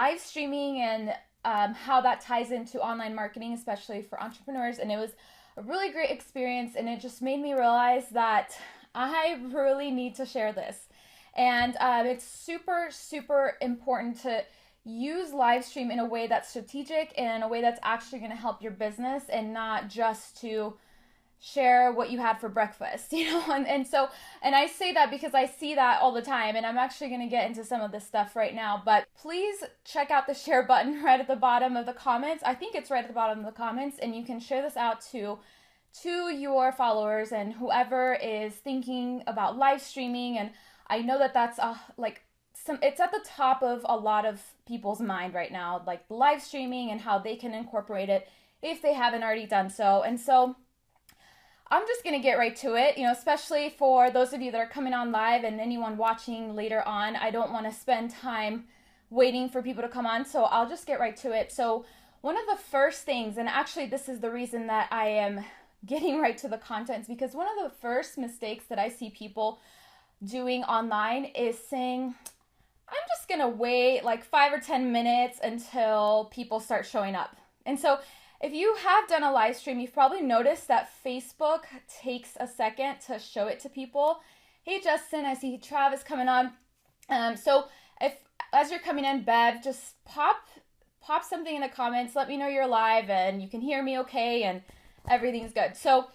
live streaming and how that ties into online marketing, especially for entrepreneurs. And it was a really great experience, and it just made me realize that I really need to share this. And it's super, super important to use live stream in a way that's strategic and in a way that's actually going to help your business, and not just to share what you had for breakfast, and I say that because I see that all the time, and I'm actually going to get into some of this stuff right now. But please check out the share button right at the bottom of the comments. I think it's right at the bottom of the comments, and you can share this out to your followers and whoever is thinking about live streaming. And I know that that's it's at the top of a lot of people's mind right now, like live streaming and how they can incorporate it if they haven't already done so. And so I'm just going to get right to it, especially for those of you that are coming on live and anyone watching later on. I don't want to spend time waiting for people to come on, so I'll just get right to it. So one of the first things, and actually this is the reason that I am getting right to the contents, because one of the first mistakes that I see people doing online is saying, I'm just going to wait like 5 or 10 minutes until people start showing up. And so if you have done a live stream, you've probably noticed that Facebook takes a second to show it to people. Hey, Justin, I see Travis coming on. So if as you're coming in, Bev, just pop something in the comments. Let me know you're live and you can hear me okay and everything's good. So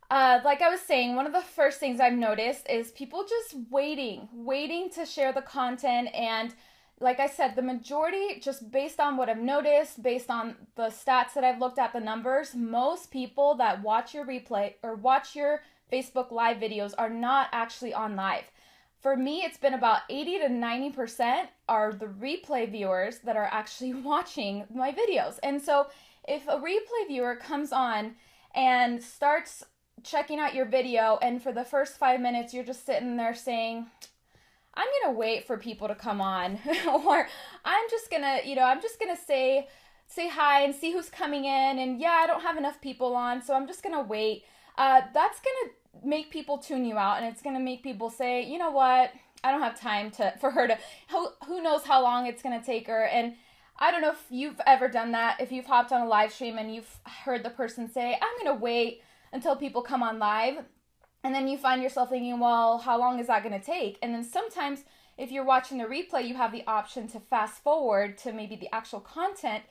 like I was saying, one of the first things I've noticed is people just waiting to share the content. And like I said, the majority, just based on what I've noticed, based on the stats that I've looked at, the numbers, most people that watch your replay or watch your Facebook live videos are not actually on live. For me, it's been about 80 to 90% are the replay viewers that are actually watching my videos. And so if a replay viewer comes on and starts checking out your video, and for the first 5 minutes, you're just sitting there saying, I'm going to wait for people to come on, or I'm just going to say hi and see who's coming in. And yeah, I don't have enough people on, so I'm just going to wait. That's going to make people tune you out, and it's going to make people say, you know what? I don't have time for her to, who knows how long it's going to take her. And I don't know if you've ever done that, if you've hopped on a live stream and you've heard the person say, I'm going to wait until people come on live. And then you find yourself thinking, well, how long is that going to take? And then sometimes if you're watching the replay, you have the option to fast forward to maybe the actual content.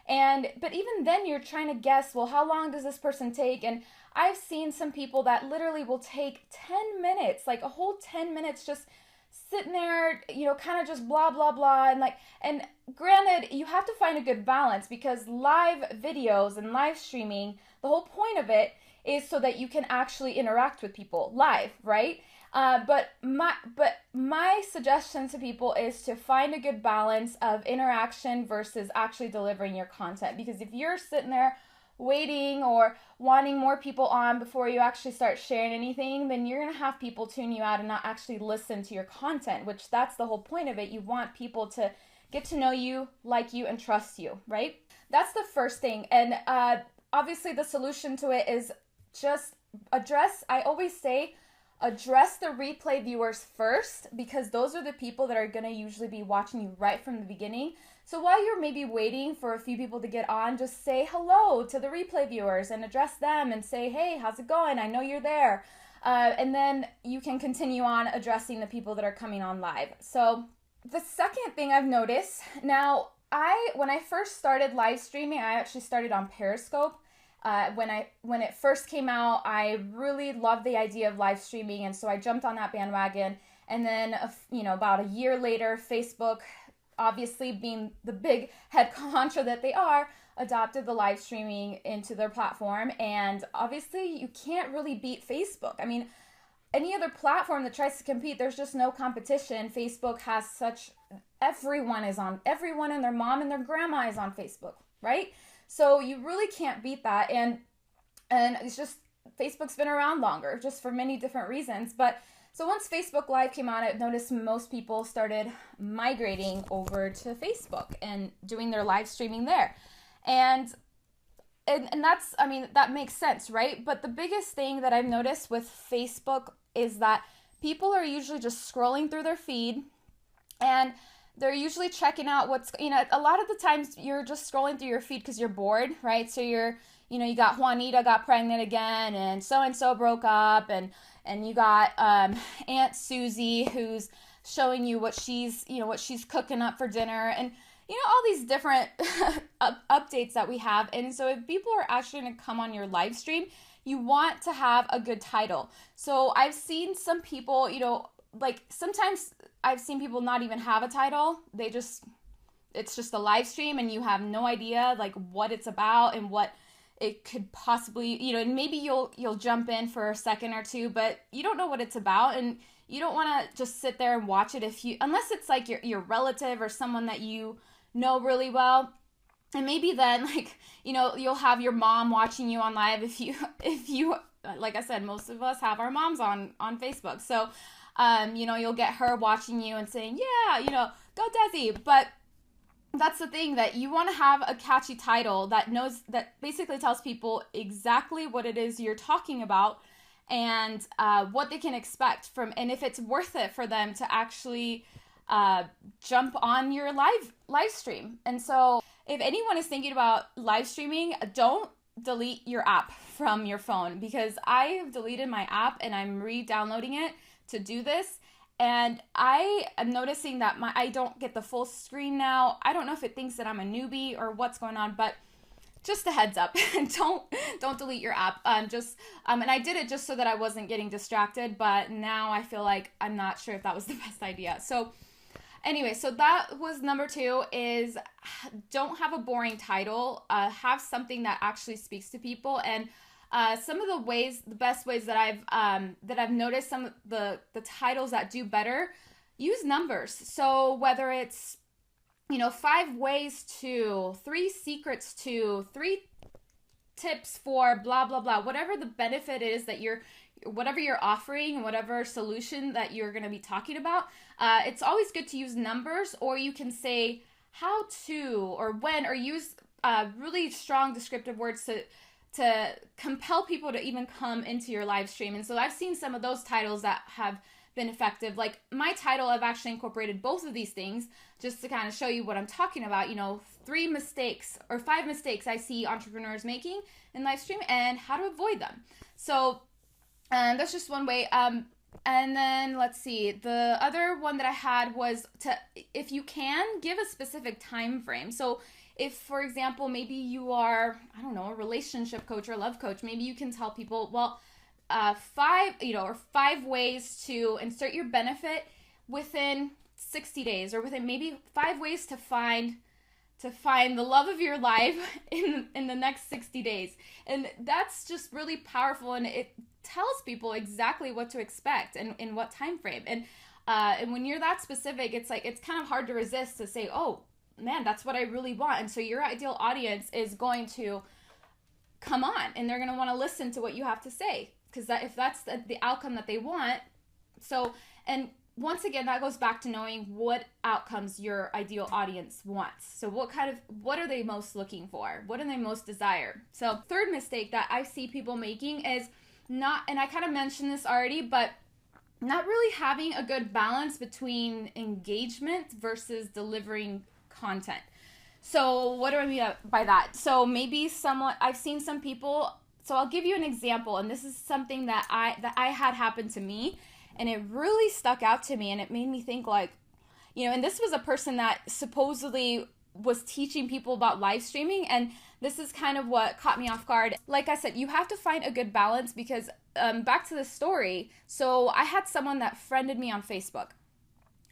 But even then you're trying to guess, well, how long does this person take? And I've seen some people that literally will take 10 minutes, like a whole 10 minutes just sitting there, kind of just blah, blah, blah. And granted, you have to find a good balance, because live videos and live streaming, the whole point of it is so that you can actually interact with people live, right? But my suggestion to people is to find a good balance of interaction versus actually delivering your content. Because if you're sitting there waiting or wanting more people on before you actually start sharing anything, then you're gonna have people tune you out and not actually listen to your content, which that's the whole point of it. You want people to get to know you, like you, and trust you, right? That's the first thing. And obviously the solution to it is just address the replay viewers first, because those are the people that are going to usually be watching you right from the beginning. So while you're maybe waiting for a few people to get on, just say hello to the replay viewers and address them and say, hey, how's it going? I know you're there. And then you can continue on addressing the people that are coming on live. So the second thing I've noticed, now when I first started live streaming, I actually started on Periscope. When it first came out, I really loved the idea of live streaming, and so I jumped on that bandwagon. And then, about a year later, Facebook, obviously being the big head honcho that they are, adopted the live streaming into their platform. And obviously, you can't really beat Facebook. I mean, any other platform that tries to compete, there's just no competition. Facebook has everyone and their mom and their grandma is on Facebook, right? So you really can't beat that. And it's just, Facebook's been around longer, just for many different reasons. But so once Facebook Live came out, I noticed most people started migrating over to Facebook and doing their live streaming there. And that's, that makes sense, right? But the biggest thing that I've noticed with Facebook is that people are usually just scrolling through their feed, and they're usually checking out what's, a lot of the times you're just scrolling through your feed because you're bored, right? So you got Juanita got pregnant again, and so broke up, and you got Aunt Susie who's showing you what she's cooking up for dinner, and all these different updates that we have. And so if people are actually going to come on your live stream, you want to have a good title. So I've seen some people, like sometimes I've seen people not even have a title. It's just a live stream, and you have no idea like what it's about and what it could possibly, and maybe you'll jump in for a second or two, but you don't know what it's about, and you don't want to just sit there and watch it unless it's like your relative or someone that you know really well. And maybe then, like, you'll have your mom watching you on live if you like I said, most of us have our moms on Facebook. So, you'll get her watching you and saying, yeah, go Desi. But that's the thing, that you want to have a catchy title that basically tells people exactly what it is you're talking about, and what they can expect from, and if it's worth it for them to actually jump on your live stream. And so if anyone is thinking about live streaming, don't delete your app from your phone, because I have deleted my app and I'm re-downloading it to do this. And I am noticing that I don't get the full screen now. I don't know if it thinks that I'm a newbie or what's going on, but just a heads up, don't delete your app. And I did it just so that I wasn't getting distracted, but now I feel like I'm not sure if that was the best idea. So anyway, so that was number 2, is don't have a boring title. Have something that actually speaks to people. And some of the best ways that I've noticed, some of the titles that do better, use numbers. So whether it's 5 ways to, 3 secrets to, 3 tips for blah blah blah, whatever the benefit is that whatever you're offering, whatever solution that you're going to be talking about, it's always good to use numbers. Or you can say how to, or when, or use really strong descriptive words to compel people to even come into your live stream. And so I've seen some of those titles that have been effective. Like my title, I've actually incorporated both of these things just to kind of show you what I'm talking about. 3 mistakes or 5 mistakes I see entrepreneurs making in live stream and how to avoid them. So that's just one way. And then let's see, the other one that I had was if you can, give a specific time frame. So if, for example, maybe you are, I don't know, a relationship coach or a love coach, maybe you can tell people, well, 5 ways to insert your benefit within 60 days, or within maybe 5 ways to find the love of your life in the next 60 days. And that's just really powerful, and it tells people exactly what to expect and in what time frame. And when you're that specific, it's kind of hard to resist to say, oh man, that's what I really want. And so your ideal audience is going to come on, and they're going to want to listen to what you have to say, because if that's the outcome that they want. So, and once again, that goes back to knowing what outcomes your ideal audience wants. So what are they most looking for? What do they most desire? So third mistake that I see people making is not, and I kind of mentioned this already, but not really having a good balance between engagement versus delivering content. So what do I mean by that? So maybe I've seen some people, so I'll give you an example, and this is something that I had happen to me, and it really stuck out to me, and it made me think like, and this was a person that supposedly was teaching people about live streaming, and this is kind of what caught me off guard. Like I said, you have to find a good balance, because back to the story, so I had someone that friended me on Facebook,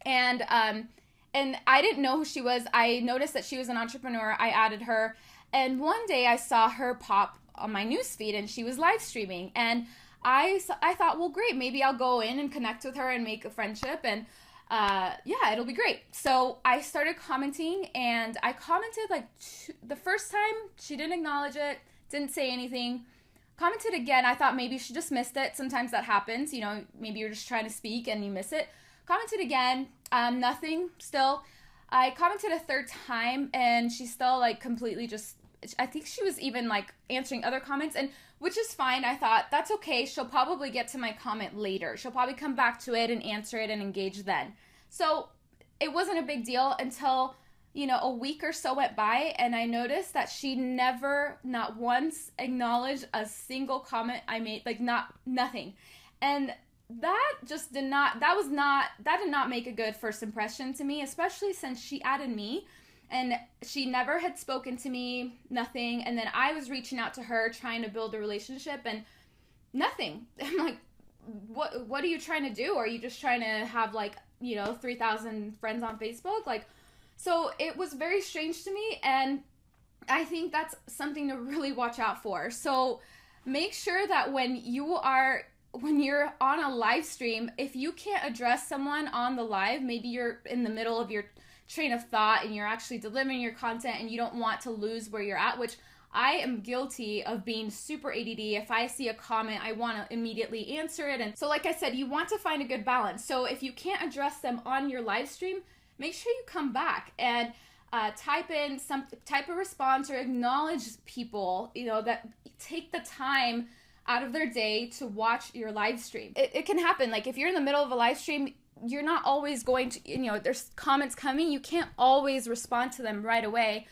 and I didn't know who she was. I noticed that she was an entrepreneur. I added her, and one day I saw her pop on my newsfeed, and she was live streaming, and I thought, well, great, maybe I'll go in and connect with her and make a friendship, and it'll be great. So I started commenting, and I commented the first time, she didn't acknowledge it, didn't say anything. Commented again, I thought maybe she just missed it. Sometimes that happens, maybe you're just trying to speak and you miss it. Commented again, nothing still. I commented a third time, and she still completely just, I think she was even answering other comments, and which is fine. I thought that's okay. She'll probably get to my comment later. She'll probably come back to it and answer it and engage then. So it wasn't a big deal until, a week or so went by, and I noticed that she never, not once, acknowledged a single comment I made, like nothing. And that just that did not make a good first impression to me, especially since she added me and she never had spoken to me, nothing. And then I was reaching out to her trying to build a relationship, and nothing. I'm like, what are you trying to do? Are you just trying to have 3,000 friends on Facebook? So it was very strange to me, and I think that's something to really watch out for. So make sure that when you're on a live stream, if you can't address someone on the live, maybe you're in the middle of your train of thought and you're actually delivering your content and you don't want to lose where you're at, which I am guilty of being super ADD. If I see a comment, I want to immediately answer it. And so, like I said, you want to find a good balance. So if you can't address them on your live stream, make sure you come back and type a response or acknowledge people, that take the time out of their day to watch your live stream. It can happen. Like if you're in the middle of a live stream, you're not always going to, there's comments coming. You can't always respond to them right away.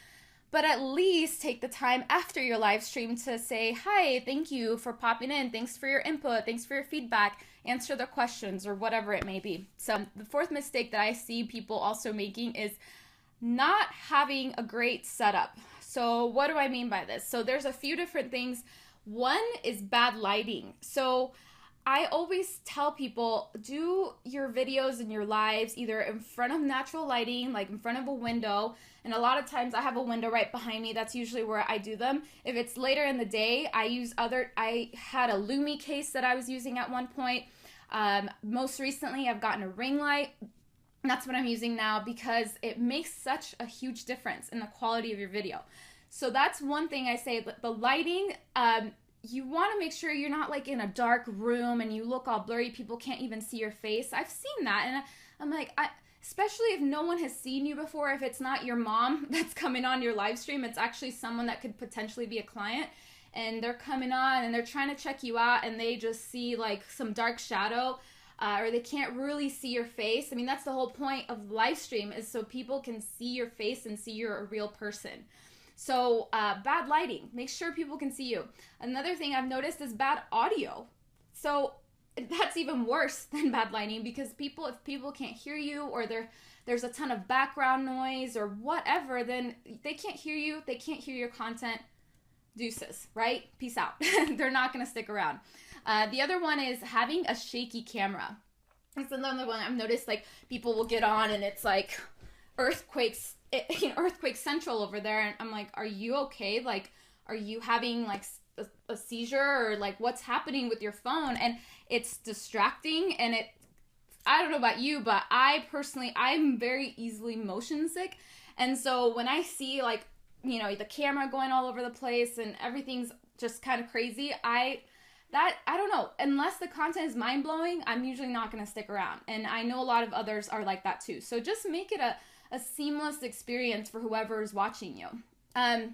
But at least take the time after your live stream to say, hi, thank you for popping in. Thanks for your input. Thanks for your feedback. Answer the questions or whatever it may be. So the fourth mistake that I see people also making is not having a great setup. So what do I mean by this? So there's a few different things. One is bad lighting. So I always tell people, do your videos and your lives either in front of natural lighting, like in front of a window. And a lot of times I have a window right behind me. That's usually where I do them. If it's later in the day, I had a Lumi case that I was using at one point. Most recently, I've gotten a ring light. That's what I'm using now because it makes such a huge difference in the quality of your video. So that's one thing I say. The lighting, you want to make sure you're not like in a dark room and you look all blurry. People can't even see your face. I've seen that. And I'm like, especially if no one has seen you before, if it's not your mom that's coming on your live stream, it's actually someone that could potentially be a client and they're coming on and they're trying to check you out and they just see like some dark shadow or they can't really see your face. I mean, that's the whole point of live stream is so people can see your face and see you're a real person. So bad lighting, make sure people can see you. Another thing I've noticed is bad audio. So that's even worse than bad lighting because if people can't hear you or there's a ton of background noise or whatever, then they can't hear you, they can't hear your content. Deuces, right? Peace out. They're not going to stick around. The other one is having a shaky camera. That's another one I've noticed, like people will get on and it's like earthquake central over there, and I'm like, are you okay? Like, are you having like a seizure or like what's happening with your phone? And it's distracting, and I don't know about you, but I'm very easily motion sick, and so when I see like the camera going all over the place and everything's just kind of crazy, I don't know, unless the content is mind-blowing, I'm usually not going to stick around, and I know a lot of others are like that too. So just make it a seamless experience for whoever is watching you. Another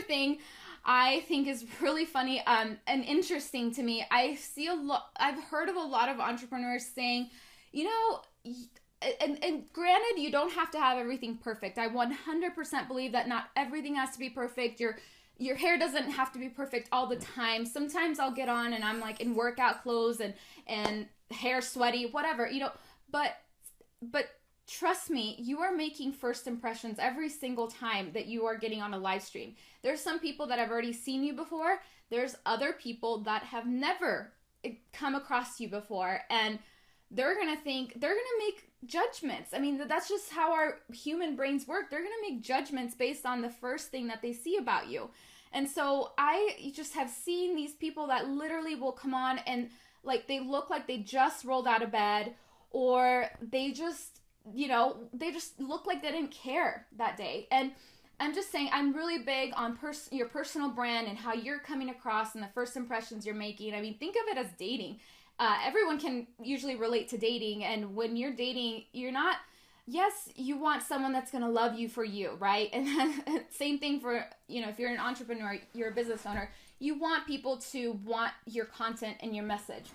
thing I think is really funny and interesting to me, I've heard of a lot of entrepreneurs saying, and granted, you don't have to have everything perfect. I 100% believe that not everything has to be perfect. Your hair doesn't have to be perfect all the time. Sometimes I'll get on and I'm like in workout clothes and hair sweaty, whatever, but trust me, you are making first impressions every single time that you are getting on a live stream. There's some people that have already seen you before. There's other people that have never come across you before, and they're going to make judgments. I mean, that's just how our human brains work. They're going to make judgments based on the first thing that they see about you. And so I just have seen these people that literally will come on and like they look like they just rolled out of bed, or they just look like they didn't care that day. And I'm just saying, I'm really big on your personal brand and how you're coming across and the first impressions you're making. I mean, think of it as dating. Everyone can usually relate to dating. And when you're dating, yes, you want someone that's going to love you for you, right? And then same thing for, if you're an entrepreneur, you're a business owner, you want people to want your content and your message.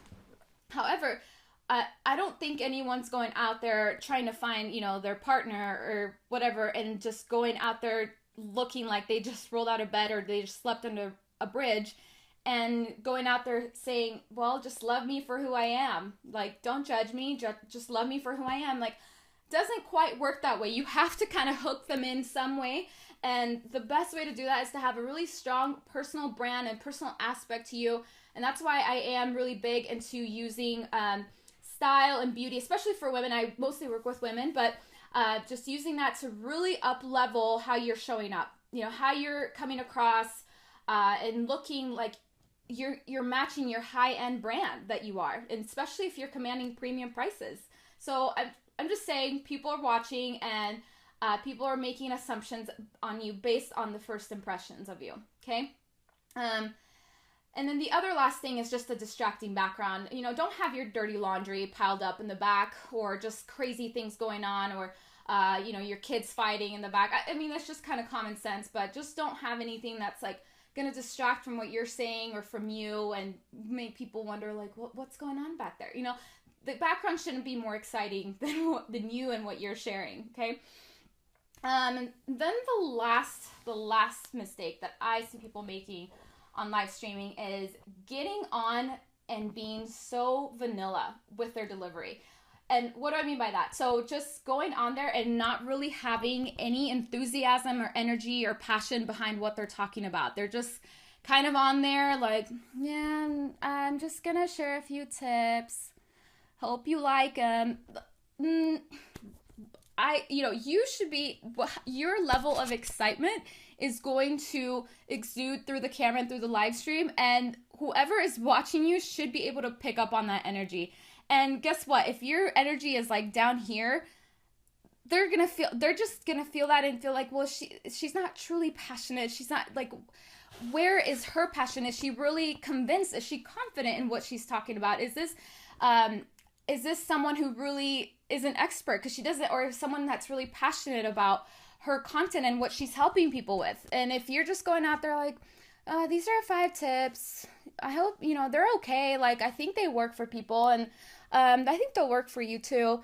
However, I don't think anyone's going out there trying to find, their partner or whatever, and just going out there looking like they just rolled out of bed or they just slept under a bridge, and going out there saying, well, just love me for who I am. Like, don't judge me, just love me for who I am. Like, doesn't quite work that way. You have to kind of hook them in some way. And the best way to do that is to have a really strong personal brand and personal aspect to you. And that's why I am really big into using style and beauty, especially for women. I mostly work with women, but just using that to really up level how you're showing up, how you're coming across and looking like you're matching your high-end brand that you are, and especially if you're commanding premium prices. So I'm just saying, people are watching, and people are making assumptions on you based on the first impressions of you, okay? And then the other last thing is just a distracting background. Don't have your dirty laundry piled up in the back, or just crazy things going on, or your kids fighting in the back. I mean, that's just kind of common sense, but just don't have anything that's like going to distract from what you're saying or from you and make people wonder, like, what's going on back there? The background shouldn't be more exciting than you and what you're sharing, okay? And then the last mistake that I see people making on live streaming is getting on and being so vanilla with their delivery. And what do I mean by that? So just going on there and not really having any enthusiasm or energy or passion behind what they're talking about. They're just kind of on there like, yeah, I'm just gonna share a few tips. Hope you like them. You should be, your level of excitement is going to exude through the camera and through the live stream, and whoever is watching you should be able to pick up on that energy. And guess what? If your energy is like down here, they're just gonna feel that and feel like, well, she's not truly passionate. She's not, like, where is her passion? Is she really convinced? Is she confident in what she's talking about? Is this someone who really is an expert because she does it, or someone that's really passionate about her content and what she's helping people with? And if you're just going out there like, these are 5 tips, I hope, they're okay. Like, I think they work for people, and I think they'll work for you too.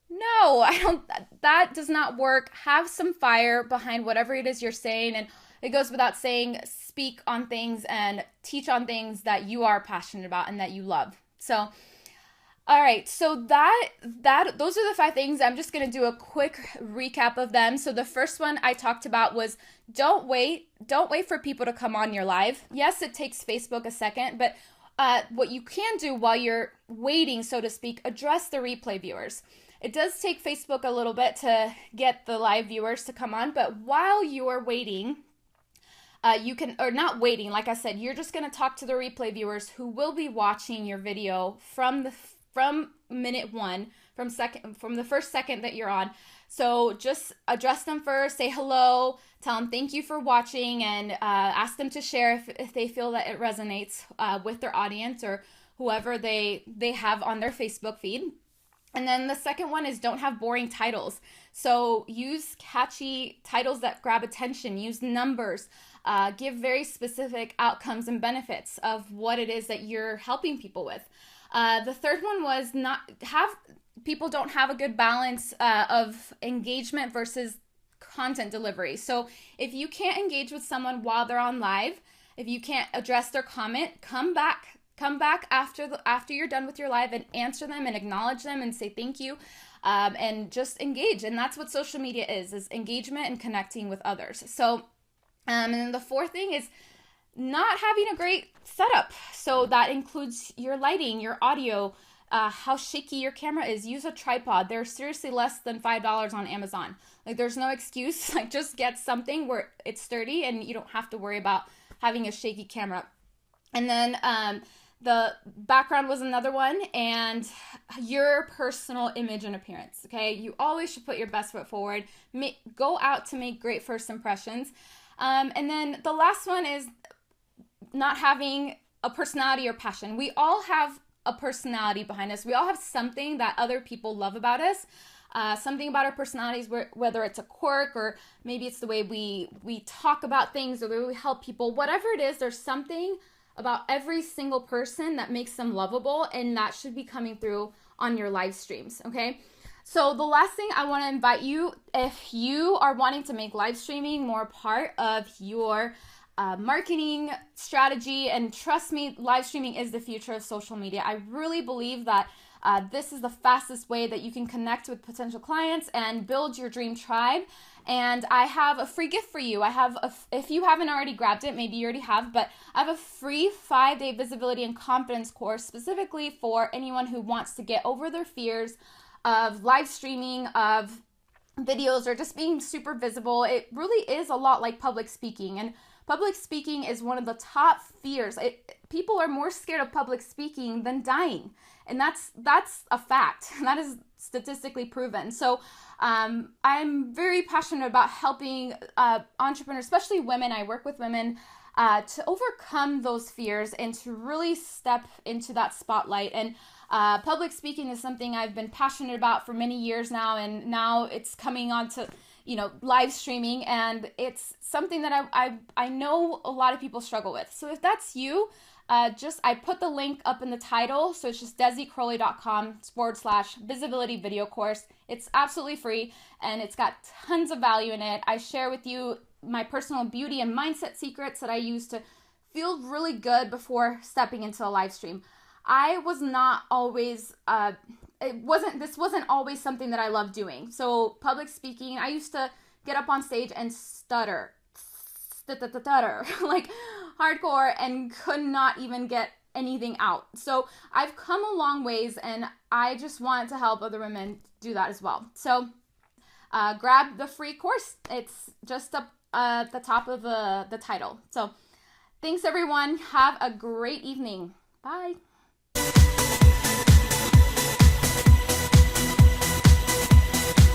No, I don't. That does not work. Have some fire behind whatever it is you're saying. And it goes without saying, speak on things and teach on things that you are passionate about and that you love. So, all right, so those are the 5 things. I'm just going to do a quick recap of them. So the first one I talked about was don't wait for people to come on your live. Yes, it takes Facebook a second, but what you can do while you're waiting, so to speak, address the replay viewers. It does take Facebook a little bit to get the live viewers to come on, but while you're waiting, you can, or not waiting, like I said, you're just going to talk to the replay viewers who will be watching your video from minute 1, from the first second that you're on. So just address them first, say hello, tell them thank you for watching, and ask them to share if they feel that it resonates with their audience or whoever they have on their Facebook feed. And then the second one is don't have boring titles. So use catchy titles that grab attention, use numbers, give very specific outcomes and benefits of what it is that you're helping people with. The third one was people don't have a good balance of engagement versus content delivery. So if you can't engage with someone while they're on live, if you can't address their comment, come back after you're done with your live and answer them and acknowledge them and say thank you, and just engage. And that's what social media is engagement and connecting with others. So and then the fourth thing is not having a great setup. So that includes your lighting, your audio, how shaky your camera is. Use a tripod. They're seriously less than $5 on Amazon. Like, there's no excuse. Like, just get something where it's sturdy and you don't have to worry about having a shaky camera. And then the background was another one, and your personal image and appearance, okay? You always should put your best foot forward. Go out to make great first impressions. And then the last one is not having a personality or passion. We all have a personality behind us. We all have something that other people love about us. Something about our personalities, whether it's a quirk or maybe it's the way we talk about things or the way we help people. Whatever it is, there's something about every single person that makes them lovable, and that should be coming through on your live streams, okay? So the last thing I want to invite you, if you are wanting to make live streaming more part of your marketing strategy, and trust me, live streaming is the future of social media. I really believe that this is the fastest way that you can connect with potential clients and build your dream tribe. And I have a free gift for you. If you haven't already grabbed it, maybe you already have, but I have a free 5-day visibility and confidence course specifically for anyone who wants to get over their fears of live streaming, of videos, or just being super visible. It really is a lot like public speaking, and public speaking is one of the top fears. People are more scared of public speaking than dying, and that's a fact. That is statistically proven. So I'm very passionate about helping entrepreneurs, especially women. I work with women to overcome those fears and to really step into that spotlight. And public speaking is something I've been passionate about for many years now, and now it's coming on to, live streaming, and it's something that I know a lot of people struggle with. So if that's you, I put the link up in the title. So it's just DesiCrowley.com/visibility video course. It's absolutely free, and it's got tons of value in it. I share with you my personal beauty and mindset secrets that I use to feel really good before stepping into a live stream. I was not always, this wasn't always something that I loved doing. So public speaking, I used to get up on stage and stutter like hardcore, and could not even get anything out. So I've come a long ways, and I just want to help other women do that as well. So grab the free course. It's just up at the top of the title. So thanks everyone. Have a great evening. Bye.